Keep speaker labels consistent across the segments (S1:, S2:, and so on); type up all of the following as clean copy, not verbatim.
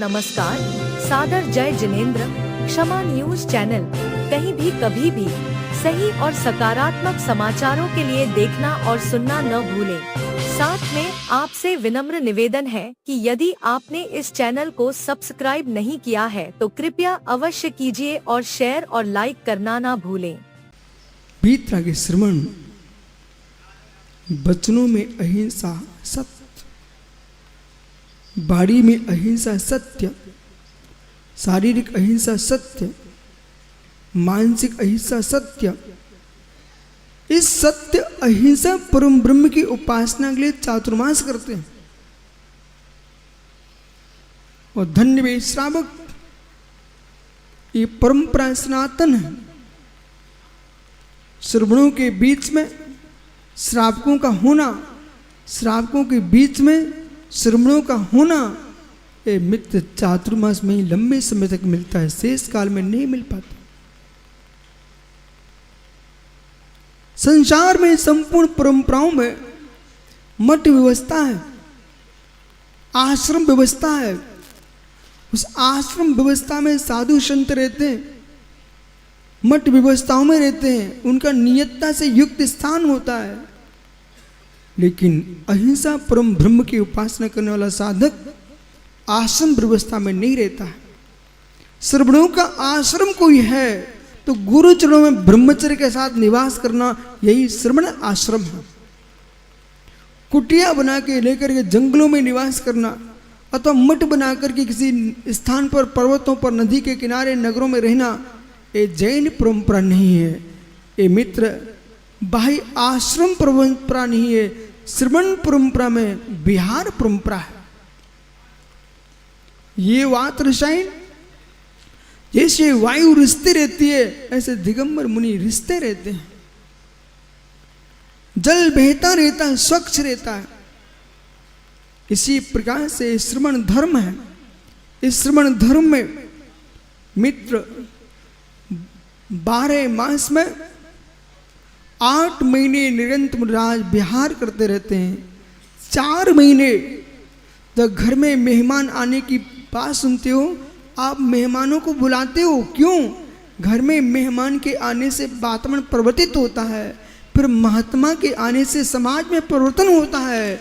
S1: नमस्कार, सादर जय जिनेंद्र। क्षमा न्यूज चैनल कहीं भी कभी भी सही और सकारात्मक समाचारों के लिए देखना और सुनना न भूलें। साथ में आपसे विनम्र निवेदन है कि यदि आपने इस चैनल को सब्सक्राइब नहीं किया है तो कृपया अवश्य कीजिए और शेयर और लाइक करना ना भूलें।
S2: पीतरा के श्रवण, वचनों में अहिंसा सत्य, बाड़ी में अहिंसा सत्य, शारीरिक अहिंसा सत्य, मानसिक अहिंसा सत्य। इस सत्य अहिंसा परम ब्रह्म की उपासना के लिए चातुर्मास करते हैं। और धन्य वे श्रावक, ये परंपरा सनातन है। श्रवणों के बीच में श्रावकों का होना, श्रावकों के बीच में श्रवणों का होना, ये मित्र चातुर्मास में ही लंबे समय तक मिलता है, शेष काल में नहीं मिल पाता। संसार में संपूर्ण परंपराओं में मठ व्यवस्था है, आश्रम व्यवस्था है। उस आश्रम व्यवस्था में साधु संत रहते हैं, मठ व्यवस्थाओं में रहते हैं, उनका नियतता से युक्त स्थान होता है। लेकिन अहिंसा परम ब्रह्म की उपासना करने वाला साधक आश्रम व्यवस्था में नहीं रहता है। श्रवणों का आश्रम कोई है तो गुरु चरणों में ब्रह्मचर्य के साथ निवास करना, यही श्रवण आश्रम है। कुटिया बना के लेकर के जंगलों में निवास करना अथवा मठ बना करके किसी स्थान पर, पर्वतों पर, नदी के किनारे, नगरों में रहना, ये जैन परंपरा नहीं है। ये मित्र बाह्य आश्रम परंपरा नहीं है, श्रवण परंपरा में विहार परंपरा है। ये वात रसायन जैसे वायु रिश्ते रहती है, ऐसे दिगंबर मुनि रिश्ते रहते हैं। जल बहता रहता है, स्वच्छ रहता है। इसी प्रकार से श्रवण धर्म है। इस श्रवण धर्म में मित्र 12 मास में 8 महीने निरंतर राज विहार करते रहते हैं। 4 महीने जब घर में मेहमान आने की बात सुनते हो, आप मेहमानों को बुलाते हो, क्यों? घर में मेहमान के आने से वातावरण परिवर्तित होता है, फिर महात्मा के आने से समाज में परिवर्तन होता है।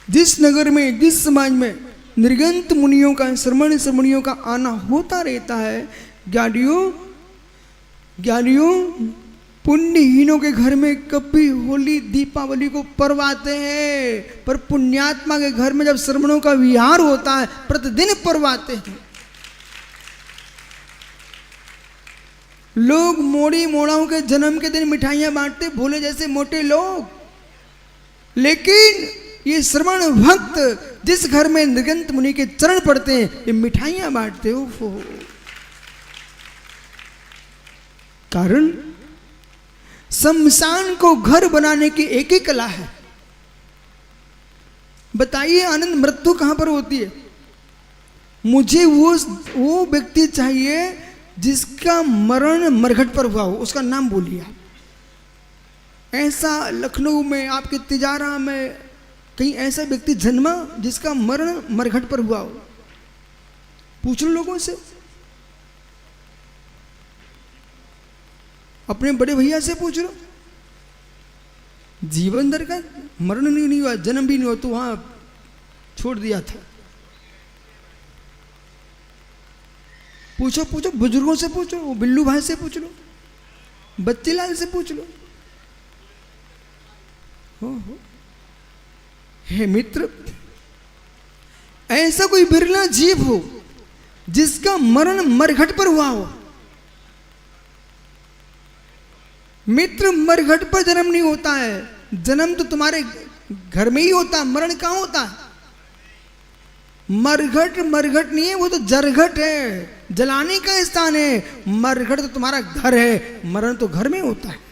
S2: जिस नगर में, जिस समाज में निर्गंत मुनियों का, श्रमण श्रमणियों का आना होता रहता है, ज्ञानियों पुण्यहीनों के घर में कभी होली दीपावली को पर्व आते हैं, पर पुण्यात्मा के घर में जब श्रमणों का विहार होता है, प्रतिदिन पर्व आते हैं। लोग मोड़ी मोड़ाओं के जन्म के दिन मिठाइयां बांटते, भोले जैसे मोटे लोग। लेकिन ये श्रवण भक्त जिस घर में निर्गंत मुनि के चरण पड़ते हैं, ये मिठाइयां बांटते हो। कारण शमशान को घर बनाने की एक ही कला है। बताइए आनंद मृत्यु कहां पर होती है? मुझे वो व्यक्ति चाहिए जिसका मरण मरघट पर हुआ हो, उसका नाम बोलिए आप। ऐसा लखनऊ में, आपके तिजारा में कहीं ऐसा व्यक्ति जन्मा जिसका मरण मरघट पर हुआ हो? पूछ लो लोगों से, अपने बड़े भैया से पूछ लो। जीवन दर का मरण नहीं हुआ, जन्म भी नहीं हुआ, तो वहां छोड़ दिया था। पूछो बुजुर्गों से पूछो, बिल्लू भाई से पूछ लो, बच्चीलाल से पूछ लो। हो हे मित्र, ऐसा कोई बिरला जीव हो जिसका मरण मरघट पर हुआ हो। मित्र, मरघट पर जन्म नहीं होता है, जन्म तो तुम्हारे घर में ही होता है, मरण कहां होता है? मरघट नहीं है, वो तो जरघट है, जलाने का स्थान है। मरघट तो तुम्हारा घर है, मरण तो घर में होता है।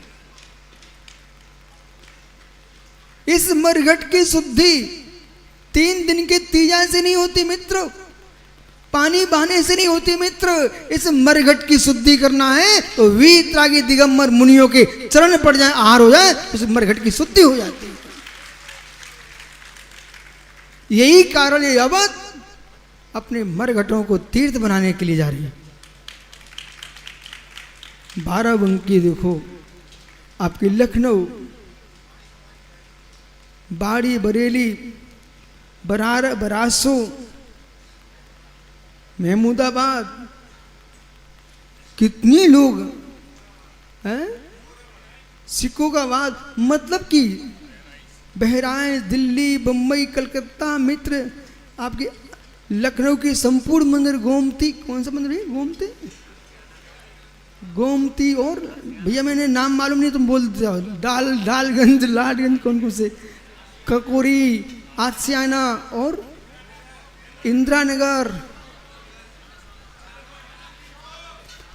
S2: इस मरघट की शुद्धि 3 दिन के तीजा से नहीं होती मित्र, पानी बहाने से नहीं होती मित्र। इस मरघट की शुद्धि करना है तो वीतरागी दिगंबर मुनियों के चरण पड़ जाए, आहार हो जाए, इस मरघट की शुद्धि हो जाती है। यही कारण ये अवध अपने मरघटों को तीर्थ बनाने के लिए जा रही है। बाराबंकी देखो, आपकी लखनऊ, बाड़ी बरेली, बरासो, महमूदाबाद, कितनी लोग हैं, सिखों का वाद, मतलब कि बहराइच, दिल्ली, बम्बई, कलकत्ता, मित्र, आपके लखनऊ की संपूर्ण मंदिर, गोमती, कौन सा मंदिर है गोमती, गोमती, और भैया मैंने नाम मालूम नहीं, तुम बोल जाओ, डालगंज, लाडगंज, कौन कौन से, ककोरी, आसियाना और इंदिरा नगर,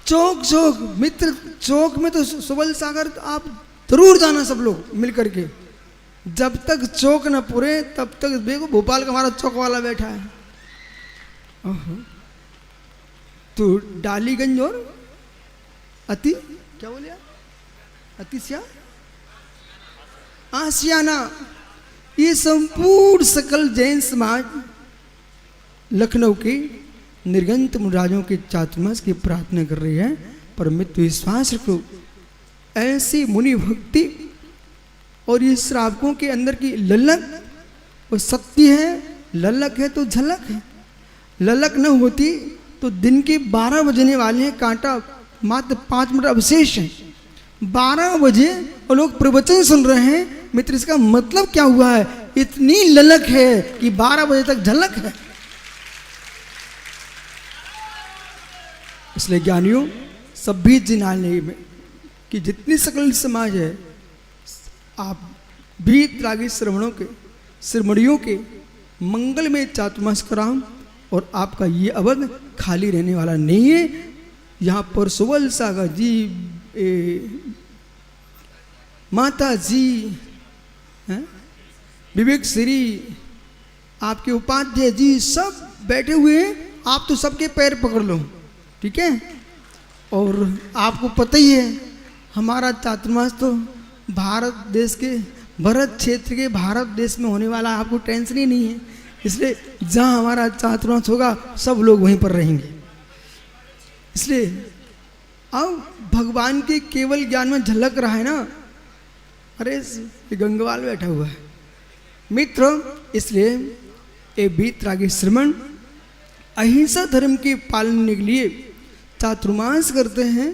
S2: चौक चौक, मित्र चौक में तो सुबल सागर आप जरूर जाना सब लोग मिल करके। जब तक चौक न पूरे तब तक देखो भोपाल का हमारा चौक वाला बैठा है। तो डालीगंज और अति क्या बोले अतिशया आसियाना, ये संपूर्ण सकल जैन समाज लखनऊ के निर्गंत मुराजों के चातुर्मास की प्रार्थना कर रही है। पर मित्र विश्वास रखो, ऐसी मुनि भक्ति और ये श्रावकों के अंदर की ललक वो सत्य है। ललक है तो झलक है, ललक न होती तो दिन के 12 बजने वाले हैं, कांटा मात्र 5 मिनट अवशेष है। 12 बजे और लोग प्रवचन सुन रहे हैं। मित्र इसका मतलब क्या हुआ है, इतनी ललक है कि 12 बजे तक झलक है। इसलिए ज्ञानियों सभी जिनाने में कि जितनी सकल समाज है, आप भी त्रागी श्रमणियों के मंगल में चातुर्मास कराओ, और आपका ये अवध खाली रहने वाला नहीं है। यहाँ पर सुबल सागर जी, माता जी, विवेक श्री, आपके उपाध्याय जी सब बैठे हुए हैं। आप तो सबके पैर पकड़ लो, ठीक है। और आपको पता ही है हमारा चातुर्मास तो भारत देश के भरत क्षेत्र के भारत देश में होने वाला, आपको टेंशन ही नहीं है। इसलिए जहाँ हमारा चातुर्मास होगा सब लोग वहीं पर रहेंगे। इसलिए अब भगवान के केवल ज्ञान में झलक रहा है ना। अरे ये गंगवाल बैठा हुआ है मित्र। इसलिए ये वीतरागी श्रमण अहिंसा धर्म के पालन के लिए चातुर्मास करते हैं।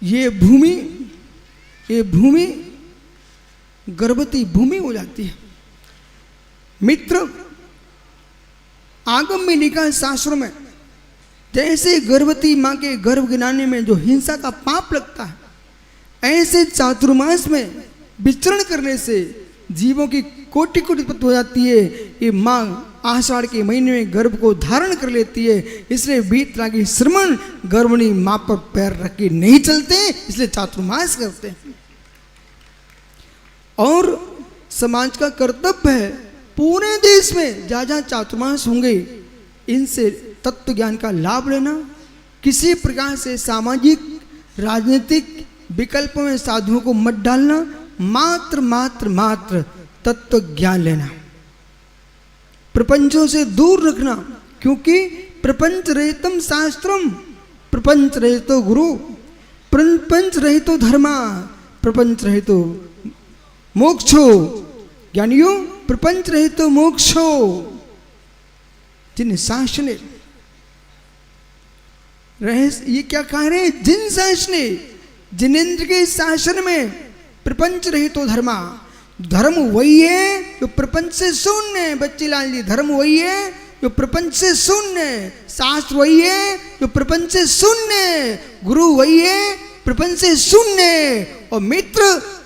S2: ये भूमि गर्भवती भूमि हो जाती है। मित्र आगम में लिखा है शास्त्रों में, जैसे गर्भवती माँ के गर्भ गिराने में जो हिंसा का पाप लगता है, ऐसे चातुर्मास में विचरण करने से जीवों की कोटि कोटि उत्पत्ति हो जाती है। ये माँ आषाढ़ के महीने में गर्भ को धारण कर लेती है। इसलिए वीतरागी श्रमण गर्भिणी माँ पर पैर रख के नहीं चलते, इसलिए चातुर्मास करते हैं। और समाज का कर्तव्य है पूरे देश में जहाँ जहाँ चातुर्मास होंगे इनसे तत्व ज्ञान का लाभ लेना। किसी प्रकार से सामाजिक राजनीतिक विकल्पों में साधुओं को मत डालना, मात्र तत्व ज्ञान लेना, प्रपंचों से दूर रखना। क्योंकि प्रपंच रहितम शास्त्रम, प्रपंच रहितो गुरु, प्रपंच रहितो धर्मा, प्रपंच रहितो मोक्षो। ज्ञानियों प्रपंच रहितो मोक्षो। जिन शासने ये क्या कह रहे हैं, जिन शासने जिनेन्द्र के शासन में प्रपंच रहितो धर्मा। धर्म वही है जो प्रपंच से शून्य है। बच्चे लाल जी, धर्म वही है जो प्रपंच से शून्य है। शास्त्र वही है जो प्रपंच से शून्य है। गुरु वही है प्रपंच से शून्य है। और मित्र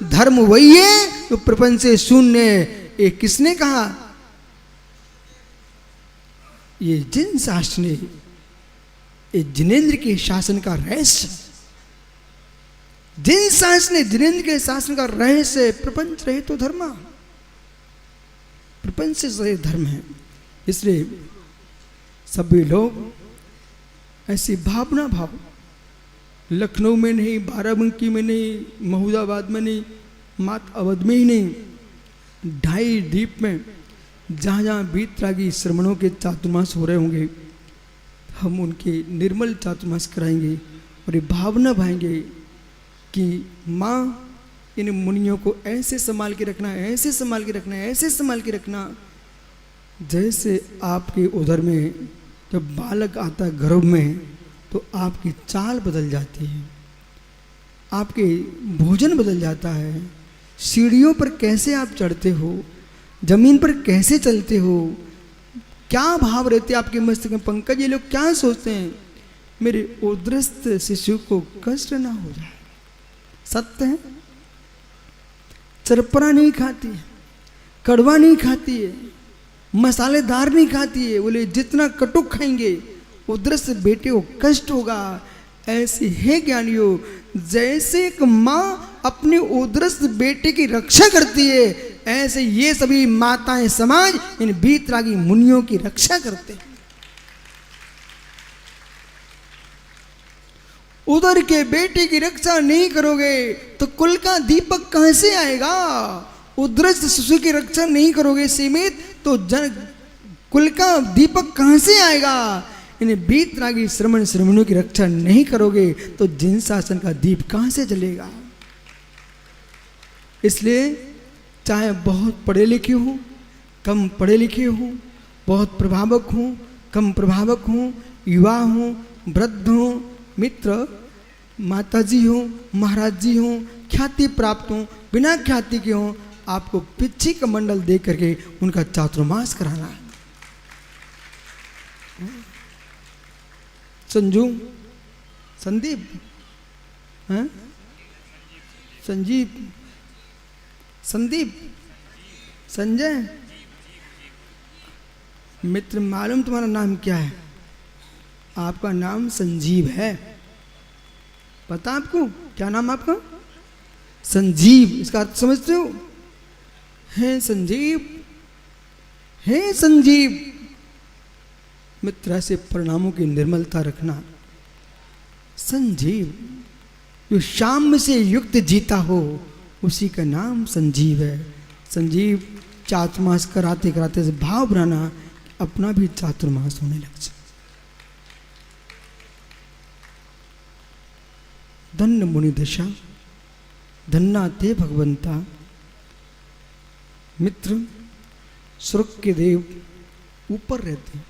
S2: धर्म वही है जो प्रपंच से शून्य है। ये किसने कहा, ये जिन शास्त्र ने, ये जिनेन्द्र के शासन का रहस्य, जिन शासन ने जिनेन्द्र के शासन का रहस्य प्रपंच रहे तो धर्म, प्रपंच से रहित धर्म है। इसलिए सभी लोग ऐसी भावना भाव, लखनऊ में नहीं, बाराबंकी में नहीं, महमूदाबाद में नहीं, मात्र अवध में ही नहीं, 2.5 द्वीप में जहाँ जहाँ वीतरागी श्रमणों के चातुर्मास हो रहे होंगे, हम उनके निर्मल चातुर्मास कराएंगे और ये भावना भाएंगे कि माँ इन मुनियों को ऐसे संभाल के रखना, ऐसे संभाल के रखना, ऐसे संभाल के रखना, जैसे आपके उदर में जब बालक आता है गर्भ में तो आपकी चाल बदल जाती है, आपके भोजन बदल जाता है, सीढ़ियों पर कैसे आप चढ़ते हो, जमीन पर कैसे चलते हो, क्या भाव रहते आपके मस्तिष्क में। पंकज, ये लोग क्या सोचते हैं, मेरे उदरस्थ शिशु को कष्ट ना हो जाए। सत्य है, चरपरा नहीं खाती है, कड़वा नहीं खाती है, मसालेदार नहीं खाती है। बोले जितना कटुक खाएंगे उदरस्थ बेटे को कष्ट होगा। ऐसे है ज्ञानियों, जैसे एक माँ अपने उदरस्थ बेटे की रक्षा करती है, ऐसे ये सभी माताएं समाज इन वीतरागी मुनियों की रक्षा करते हैं। उधर के बेटे की रक्षा नहीं करोगे तो कुल का दीपक कहां से आएगा। उदरस्थ शिशु की रक्षा नहीं करोगे सीमित तो कुल का दीपक कहां से आएगा। इन्हें वीतरागी श्रमणों की रक्षा नहीं करोगे तो जिन शासन का दीप कहां से जलेगा। इसलिए चाहे बहुत पढ़े लिखे हो, कम पढ़े लिखे हो, बहुत प्रभावक हो, कम प्रभावक हो, युवा हो, वृद्ध हो, मित्र, माताजी हो, महाराज जी हो, ख्याति प्राप्त हो, बिना ख्याति के हो, आपको पिच्छी का मंडल दे करके उनका चातुर्मास कराना है। संजू, संदीप, हैं? संजीव, संदीप, संजय, मित्र, मालूम तुम्हारा नाम क्या है? आपका नाम संजीव है। पता आपको क्या नाम आपका? संजीव। इसका अर्थ समझते हो? है संजीव, है संजीव। मित्र, ऐसे परिणामों की निर्मलता रखना। संजीव, जो शाम से युक्त जीता हो उसी का नाम संजीव है। संजीव, चातुर्मास कराते कराते से भाव बनाना, अपना भी चातुर्मास होने लग जाए। धन्य मुनि दशा, धन्ना ते भगवंता। मित्र, स्वर्ग के देव ऊपर रहते हैं,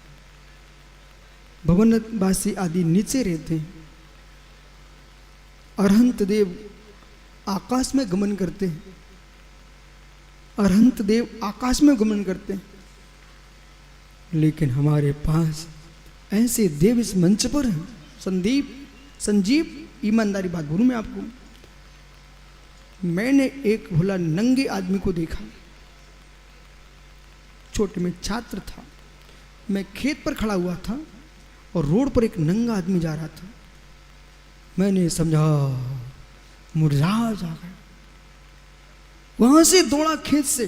S2: भवनवासी आदि नीचे रहते हैं, अरहंत देव आकाश में गमन करते हैं, अरहंत देव आकाश में गमन करते हैं। लेकिन हमारे पास ऐसे देव इस मंच पर हैं। संदीप, संजीव, ईमानदारी बात बोलूं मैं आपको, मैंने एक भोला नंगे आदमी को देखा। छोटे में छात्र था, मैं खेत पर खड़ा हुआ था और रोड पर एक नंगा आदमी जा रहा था। मैंने समझा मुर्राज आ गया। वहां से दौड़ा, खेत से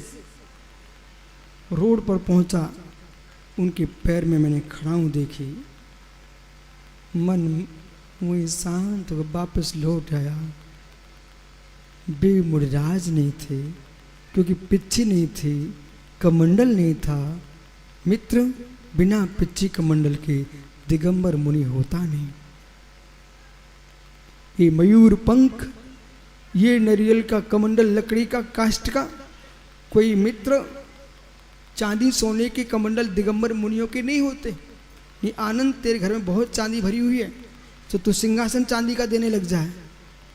S2: रोड पर पहुंचा, उनके पैर में मैंने खड़ाऊ देखी। मन वही शांत वापस लौट आया। वे मुर्राज नहीं थे, क्योंकि पिच्छी नहीं थी, कमंडल नहीं था। मित्र, बिना पिच्छी कमंडल के दिगंबर मुनि होता नहीं। ये मयूर पंख, ये नारियल का कमंडल, लकड़ी का, काष्ठ का, कोई मित्र चांदी सोने के कमंडल दिगंबर मुनियों के नहीं होते। ये आनंद, तेरे घर में बहुत चांदी भरी हुई है तो तू सिंहासन चांदी का देने लग जाए।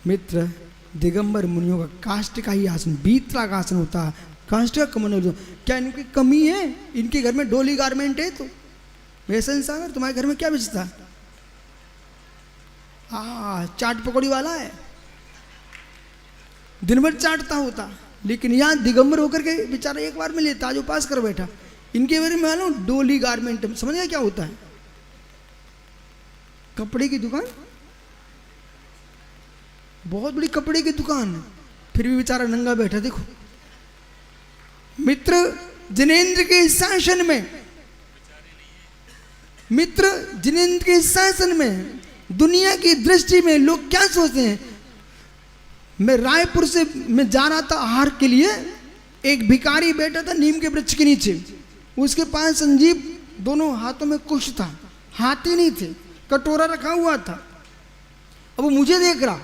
S2: मित्र, दिगंबर मुनियों का काष्ठ का ही आसन, वीतराग आसन होता है, काष्ठ का कमंडल। क्या इनकी कमी है? इनके घर में डोली गारमेंट है तो वैसे इंसान तुम्हारे घर में क्या बेचता है? चाट पकौड़ी वाला है, दिन भर चाटता होता, लेकिन यहाँ दिगंबर होकर के बेचारा एक बार में लेता, आज उपास कर बैठा। इनके बारे में मालूम, डोली गारमेंट, समझ गया क्या होता है? कपड़े की दुकान, बहुत बड़ी कपड़े की दुकान, फिर भी बेचारा नंगा बैठा। देखो मित्र, जिनेंद्र के शासन में, मित्र, जिनेंद्र के शासन में, दुनिया की दृष्टि में लोग क्या सोचते हैं? मैं रायपुर से मैं जा रहा था आहार के लिए, एक भिखारी बैठा था नीम के वृक्ष के नीचे, उसके पास संजीव दोनों हाथों में कुश था, हाथ ही नहीं थे, कटोरा रखा हुआ था। अब वो मुझे देख रहा,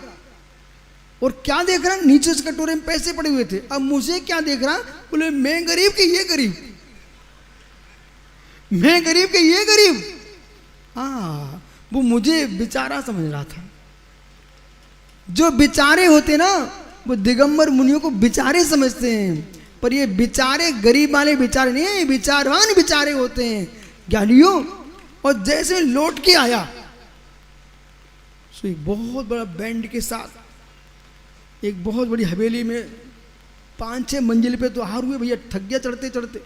S2: और क्या देख रहा, नीचे उस कटोरे में पैसे पड़े हुए थे। अब मुझे क्या देख रहा, बोले मैं गरीब कि ये गरीब, मैं गरीब कि ये गरीब। हाँ, वो मुझे बेचारा समझ रहा था। जो बेचारे होते ना, वो दिगंबर मुनियों को बेचारे समझते हैं, पर ये बेचारे गरीब वाले बेचारे नहीं है, विचारवान बेचारे होते हैं ज्ञानियों। और जैसे लौट के आया, सो एक बहुत बड़ा बैंड के साथ एक बहुत बड़ी हवेली में 5-6 मंजिल पे तो हार हुए भैया, थक गया चढ़ते चढ़ते।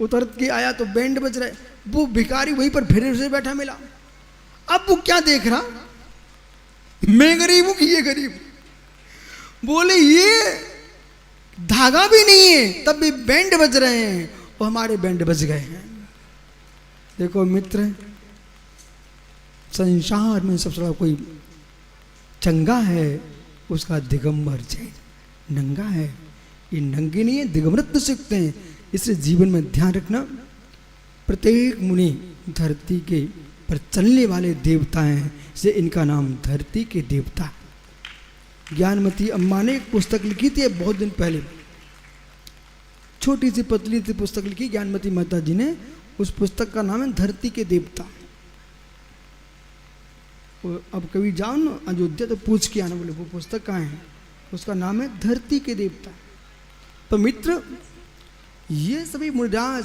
S2: उतर के आया तो बैंड बज रहा है, वो भिखारी वहीं पर फिर से बैठा मिला। अब वो क्या देख रहा, मैं गरीब हूं कि ये गरीब। बोले ये धागा भी नहीं है, तब भी बैंड बज रहे हैं, और हमारे बैंड बज गए हैं। देखो मित्र, संसार में सबसे बड़ा कोई चंगा है, उसका दिगंबर जैन। नंगा है, ये नंगे नहीं है, दिगंबरत्व सीखते हैं। इसलिए जीवन में ध्यान रखना, प्रत्येक मुनि धरती के पर चलने वाले देवता हैं, इसलिए इनका नाम धरती के देवता। ज्ञानमती अम्मा ने एक पुस्तक लिखी थी बहुत दिन पहले, छोटी सी पतली सी पुस्तक लिखी ज्ञानमती माता जी ने। उस पुस्तक का नाम है धरती के देवता। अब कभी जाओ ना अयोध्या तो पूछ के आना, बोले वो पुस्तक कहाँ है, उसका नाम है धरती के देवता। तो मित्र, ये सभी मुनिराज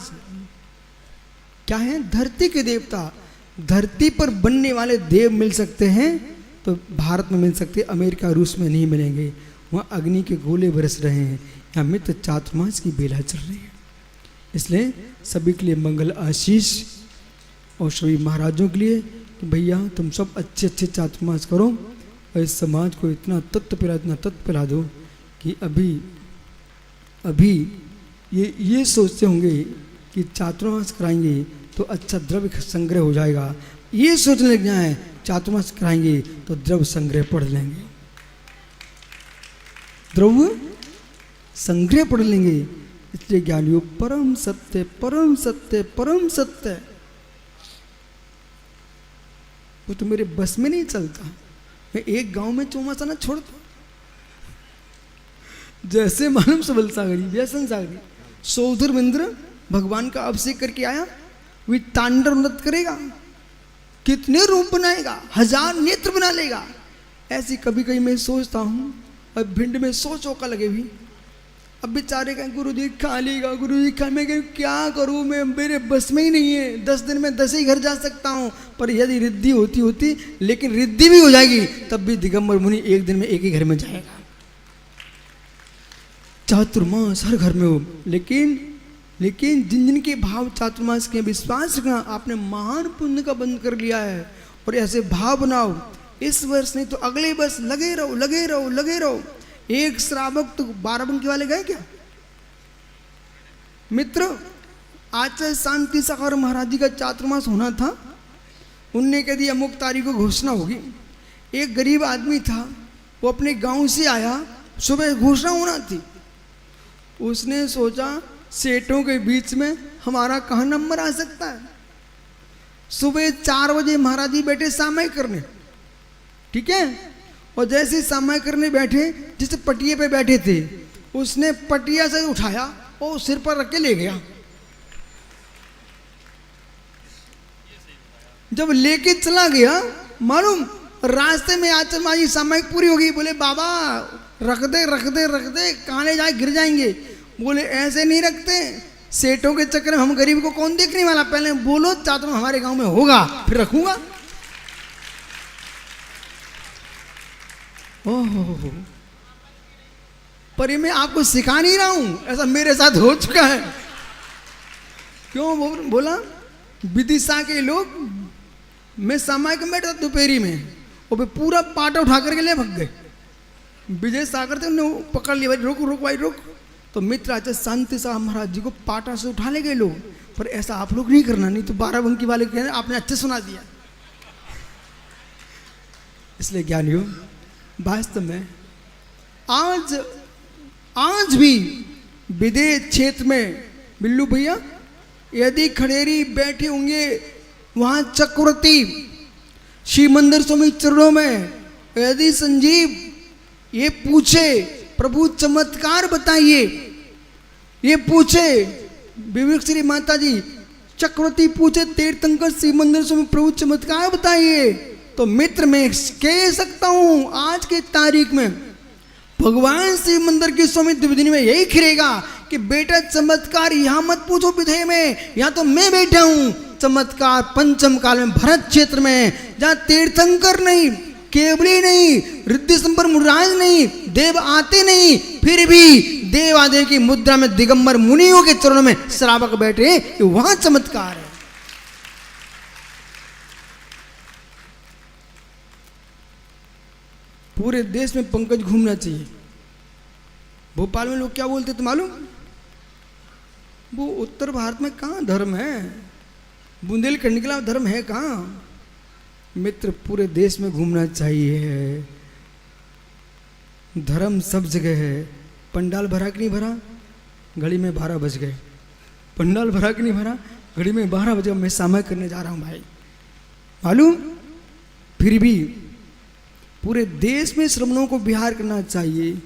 S2: क्या है, धरती के देवता। धरती पर बनने वाले देव मिल सकते हैं तो भारत में मिल सकते, अमेरिका रूस में नहीं मिलेंगे। वहाँ अग्नि के गोले बरस रहे हैं, यहाँ मित्र चातुर्मास की बेला चल रही है। इसलिए सभी के लिए मंगल आशीष, और सभी महाराजों के लिए कि भैया तुम सब अच्छे अच्छे चातुर्मास करो, और इस समाज को इतना तत्व पिला, इतना तत्व पिला दो कि अभी ये सोचते होंगे कि चातुर्मास कराएंगे तो अच्छा द्रव्य संग्रह हो जाएगा, ये सोचने लग जाए चातुर्मास कराएंगे तो द्रव्य संग्रह पढ़ लेंगे, द्रव्य संग्रह पढ़ लेंगे। इसलिए ज्ञानियों परम सत्य परम सत्य परम सत्य, वो तो मेरे बस में नहीं चलता। मैं एक गांव में चौमासा ना छोड़ता, जैसे मालूम सबल सागरी व्यसन सागरी सौधर इंद्र भगवान का अभिषेक करके आया, वे तांडव नृत्य करेगा, कितने रूप बनाएगा, 1000 नेत्र बना लेगा। ऐसी कभी कभी मैं सोचता हूँ, अब भिंड में 100 चौका लगे हुई, अब बेचारे कहें गुरु जी खा लेगा, गुरु जी खा, मैं कहीं क्या करूँ, मैं मेरे बस में ही नहीं है, 10 दिन में 10 ही घर जा सकता हूँ। पर यदि रिद्धि होती, लेकिन रिद्धि भी हो जाएगी तब भी दिगंबर मुनि एक दिन में एक ही घर में जाएगा। चातुर्मास हर घर में हो, लेकिन जिन जिन के भाव चातुर्मास के विश्वास रखना, आपने महान पुण्य का बंद कर लिया है। और ऐसे भाव बनाओ, इस वर्ष नहीं तो अगले वर्ष लगे रहो लगे रहो लगे रहो। एक श्रावक तो 12 बंकी वाले गए क्या मित्र? आचार्य शांति सागर महाराज जी का चातुर्मास होना था, उनने कह दिया अमुक तारीख को घोषणा होगी। एक गरीब आदमी था, वो अपने गांव से आया, सुबह घोषणा होना थी। उसने सोचा सेठों के बीच में हमारा कहाँ नंबर आ सकता है। सुबह 4 बजे महाराज जी बैठे सामयिक करने, ठीक है, और जैसे ही सामयिक करने बैठे, जिस पटिये पे बैठे थे उसने पटिया से उठाया और सिर पर रख के ले गया। जब लेके चला गया, मालूम रास्ते में आचार्य माँ जी सामयिक पूरी हो गई, बोले बाबा रख दे रख दे रख दे, कहाँ ले जाए गिर जाएंगे। बोले ऐसे नहीं रखते, सेठों के चक्कर में हम गरीब को कौन देखने वाला, पहले बोलो चातुर्मास हमारे गांव में होगा फिर रखूंगा। ओहो, पर ये मैं आपको सिखा नहीं रहा हूं, ऐसा मेरे साथ हो चुका है। क्यों बोला, विदिशा के लोग, मैं सामयिक में बैठा दोपहरी में, और पूरा पाटा उठा करके ले भग गए। विजय सागर थे, उन्होंने पकड़ लिया, भाई रुक रुक भाई रुक। तो मित्र आचार्य शांति साहब महाराज जी को पाटा से उठा ले गए लोग। पर ऐसा आप लोग नहीं करना, नहीं तो 12 बंकी वाले कहने आपने अच्छे सुना दिया। इसलिए ज्ञानियों, वास्तव में आज भी विदेश क्षेत्र में बिल्लू भैया यदि खड़ेरी बैठे होंगे वहां चक्रवर्ती शिव मंदिर स्वामी चरणों में, यदि संजीव ये पूछे प्रभु चमत्कार बताइए, ये पूछे विवेक श्री माता जी, चक्रवर्ती पूछे तीर्थंकर शिव मंदिर स्वामी प्रभु चमत्कार बताइए, तो मित्र मैं कह सकता हूं आज के तारीख में भगवान शिव मंदिर की स्वामी द्विवेदी में यही खिलेगा कि बेटा चमत्कार यहां मत पूछो विधेय में, यहां तो मैं बैठा हूं। चमत्कार पंचम काल में भरत क्षेत्र में, जहां तीर्थंकर नहीं, केवली नहीं, रिद्धि संपर मुराज नहीं, देव आते नहीं, फिर भी देवादेव की मुद्रा में दिगंबर मुनियों के चरणों में श्रावक बैठे, वहां चमत्कार है। पूरे देश में पंकज घूमना चाहिए। भोपाल में लोग क्या बोलते थे मालूम? वो उत्तर भारत में कहाँ धर्म है, बुंदेलखंड के अलावा धर्म है कहाँ? मित्र पूरे देश में घूमना चाहिए। धर्म सब जगह है। पंडाल भरा कि नहीं भरा? घड़ी में 12 बज गए। पंडाल भरा कि नहीं भरा? घड़ी में 12 बजे। मैं सामय करने जा रहा हूँ भाई, मालूम? फिर भी पूरे देश में श्रमणों को विहार करना चाहिए।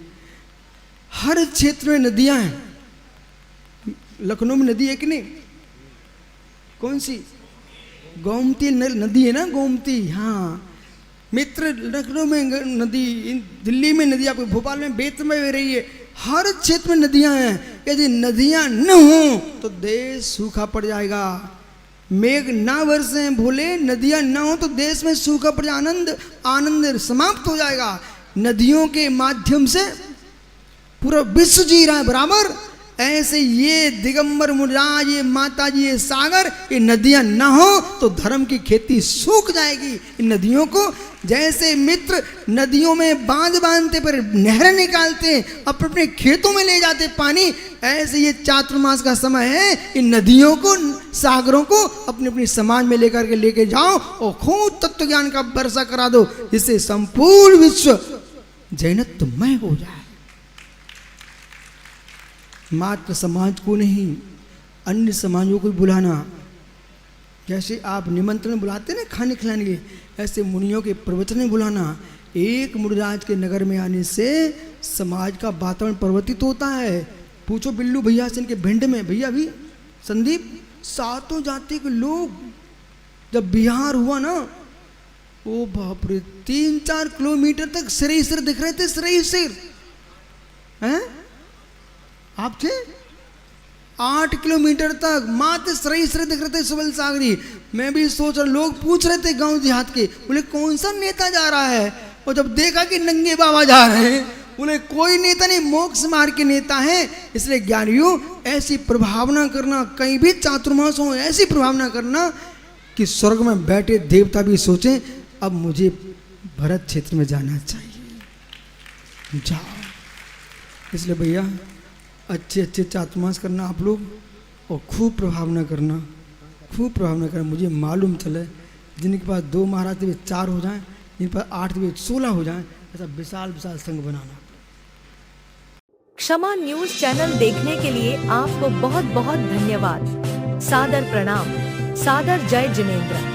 S2: हर क्षेत्र में नदियां हैं। लखनऊ में नदी है कि नहीं? कौन सी? गोमती नदी है ना, गोमती। हाँ मित्र, लखनऊ में नदी, दिल्ली में नदी, आपको भोपाल में बेतन में रही है। हर क्षेत्र में नदियां हैं। यदि नदियां न हो तो देश सूखा पड़ जाएगा। मेघ ना बरसे भोले, नदियां ना हो तो देश में सूखा पड़ जाए, आनंद समाप्त हो जाएगा। नदियों के माध्यम से पूरा विश्व जी रहा है बराबर। ऐसे ये दिगंबर मुनिराज, ये माता जी, ये सागर, ये नदियां ना हो तो धर्म की खेती सूख जाएगी। इन नदियों को जैसे मित्र नदियों में बांध बांधते पर नहर निकालते, अपने अपने खेतों में ले जाते पानी, ऐसे ये चातुर्मास का समय है। इन नदियों को, सागरों को अपने अपने समाज में लेकर के लेके जाओ और खूब तत्व ज्ञान का वर्षा करा दो, जिससे संपूर्ण विश्व जैनत्वमय हो जाए। मात्र समाज को नहीं, अन्य समाजों को बुलाना। जैसे आप निमंत्रण बुलाते ना खाने खिलाने के, ऐसे मुनियों के प्रवचन में बुलाना। एक मुनिराज के नगर में आने से समाज का वातावरण परिवर्तित होता है। पूछो बिल्लू भैया से, इनके भिंड में भैया भी संदीप, सातों जाति के लोग जब बिहार हुआ ना, ओ बाप रे, 3-4 किलोमीटर तक सिर ही सिर दिख रहे थे, सिर ही सिर हैं आप थे। 8 किलोमीटर तक मात्र सही सरे दिख रहे थे सुबल सागरी। मैं भी सोच रहा, लोग पूछ रहे थे गांव देहात के, बोले कौन सा नेता जा रहा है? और जब देखा कि नंगे बाबा जा रहे हैं, बोले कोई नेता नहीं, मोक्ष मार्ग के नेता है। इसलिए ज्ञानियों, ऐसी प्रभावना करना, कहीं भी चातुर्मास हो ऐसी प्रभावना करना कि स्वर्ग में बैठे देवता भी सोचें अब मुझे भरत क्षेत्र में जाना चाहिए, जाओ। इसलिए भैया अच्छे अच्छे चातुर्मास करना आप लोग, और खूब प्रभावना करना, खूब प्रभावना करना। मुझे मालूम चले जिनके पास 2 महाराज वे 4 हो जाएं, जिनके पास 8 वे 16 हो जाएं, ऐसा विशाल विशाल संघ बनाना।
S1: क्षमा न्यूज चैनल देखने के लिए आपको बहुत बहुत धन्यवाद। सादर प्रणाम। सादर जय जिनेंद्र।